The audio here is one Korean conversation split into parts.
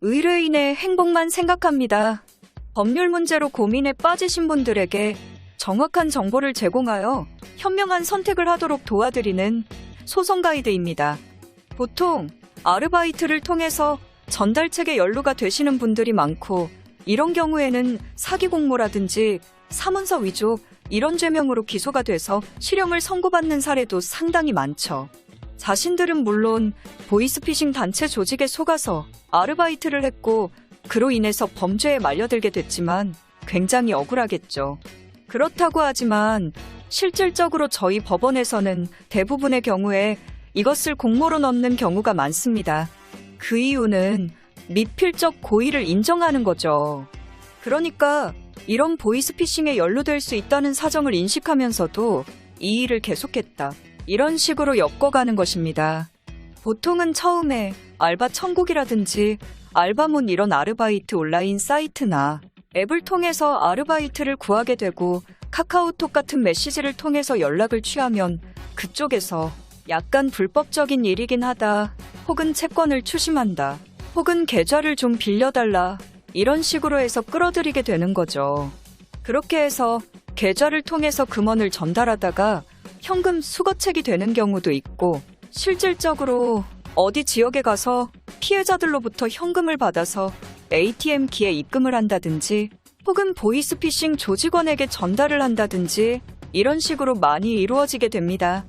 의뢰인의 행복만 생각합니다. 법률 문제로 고민에 빠지신 분들에게 정확한 정보를 제공하여 현명한 선택을 하도록 도와드리는 소송 가이드입니다. 보통 아르바이트를 통해서 전달책에 연루가 되시는 분들이 많고, 이런 경우에는 사기 공모라든지 사문서 위조 이런 죄명으로 기소가 돼서 실형을 선고받는 사례도 상당히 많죠. 자신들은 물론 보이스피싱 단체 조직에 속아서 아르바이트를 했고 그로 인해서 범죄에 말려들게 됐지만 굉장히 억울하겠죠. 그렇다고 하지만 실질적으로 저희 법원에서는 대부분의 경우에 이것을 공모로 넣는 경우가 많습니다. 그 이유는 미필적 고의를 인정하는 거죠. 그러니까 이런 보이스피싱에 연루될 수 있다는 사정을 인식하면서도 이 일을 계속했다, 이런 식으로 엮어가는 것입니다. 보통은 처음에 알바 천국이라든지 알바몬 이런 아르바이트 온라인 사이트나 앱을 통해서 아르바이트를 구하게 되고, 카카오톡 같은 메시지를 통해서 연락을 취하면 그쪽에서 약간 불법적인 일이긴 하다, 혹은 채권을 추심한다, 혹은 계좌를 좀 빌려달라, 이런 식으로 해서 끌어들이게 되는 거죠. 그렇게 해서 계좌를 통해서 금원을 전달하다가 현금 수거책이 되는 경우도 있고, 실질적으로 어디 지역에 가서 피해자들로부터 현금을 받아서 ATM기에 입금을 한다든지, 혹은 보이스피싱 조직원에게 전달을 한다든지 이런 식으로 많이 이루어지게 됩니다.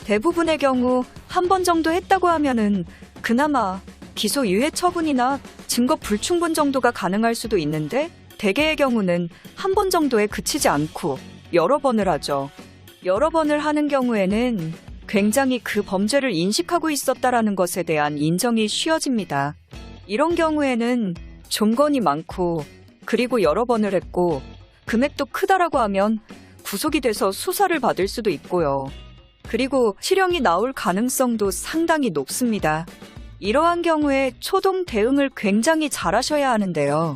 대부분의 경우 한 번 정도 했다고 하면은 그나마 기소 유예 처분이나 증거 불충분 정도가 가능할 수도 있는데, 대개의 경우는 한 번 정도에 그치지 않고 여러 번을 하죠. 여러 번을 하는 경우에는 굉장히 그 범죄를 인식하고 있었다라는 것에 대한 인정이 쉬워집니다. 이런 경우에는 종건이 많고 그리고 여러 번을 했고 금액도 크다라고 하면 구속이 돼서 수사를 받을 수도 있고요. 그리고 실형이 나올 가능성도 상당히 높습니다. 이러한 경우에 초동 대응을 굉장히 잘하셔야 하는데요.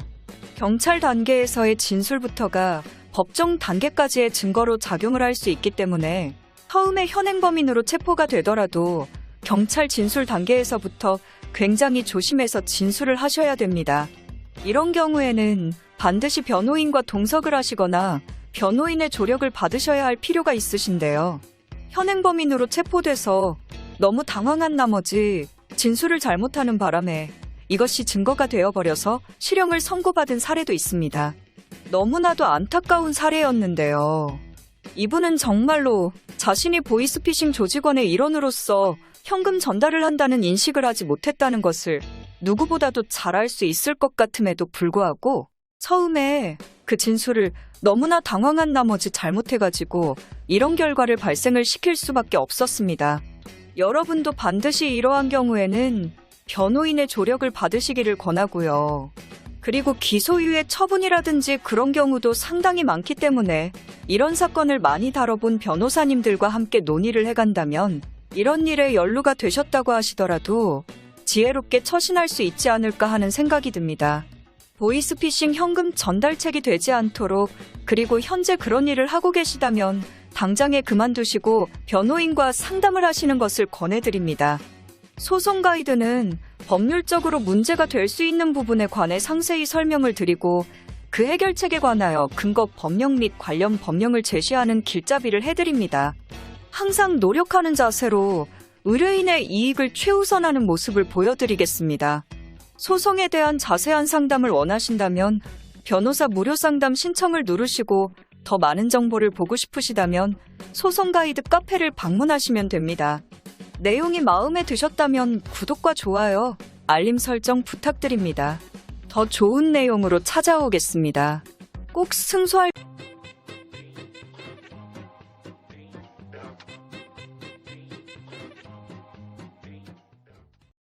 경찰 단계에서의 진술부터가 법정 단계까지의 증거로 작용을 할 수 있기 때문에 처음에 현행범인으로 체포가 되더라도 경찰 진술 단계에서부터 굉장히 조심해서 진술을 하셔야 됩니다. 이런 경우에는 반드시 변호인과 동석을 하시거나 변호인의 조력을 받으셔야 할 필요가 있으신데요. 현행범인으로 체포돼서 너무 당황한 나머지 진술을 잘못하는 바람에 이것이 증거가 되어버려서 실형을 선고받은 사례도 있습니다. 너무나도 안타까운 사례였는데요. 이분은 정말로 자신이 보이스피싱 조직원의 일원으로서 현금 전달을 한다는 인식을 하지 못했다는 것을 누구보다도 잘 알 수 있을 것 같음에도 불구하고 처음에 그 진술을 너무나 당황한 나머지 잘못해가지고 이런 결과를 발생을 시킬 수밖에 없었습니다. 여러분도 반드시 이러한 경우에는 변호인의 조력을 받으시기를 권하고요. 그리고 기소유예 처분이라든지 그런 경우도 상당히 많기 때문에 이런 사건을 많이 다뤄본 변호사님들과 함께 논의를 해간다면 이런 일에 연루가 되셨다고 하시더라도 지혜롭게 처신할 수 있지 않을까 하는 생각이 듭니다. 보이스피싱 현금 전달책이 되지 않도록, 그리고 현재 그런 일을 하고 계시다면 당장에 그만두시고 변호인과 상담을 하시는 것을 권해드립니다. 소송 가이드는 법률적으로 문제가 될 수 있는 부분에 관해 상세히 설명을 드리고 그 해결책에 관하여 근거 법령 및 관련 법령을 제시하는 길잡이를 해드립니다. 항상 노력하는 자세로 의뢰인의 이익을 최우선하는 모습을 보여드리겠습니다. 소송에 대한 자세한 상담을 원하신다면 변호사 무료 상담 신청을 누르시고 더 많은 정보를 보고 싶으시다면 소송 가이드 카페를 방문하시면 됩니다. 내용이 마음에 드셨다면 구독과 좋아요, 알림 설정 부탁드립니다. 더 좋은 내용으로 찾아오겠습니다. 꼭 승소할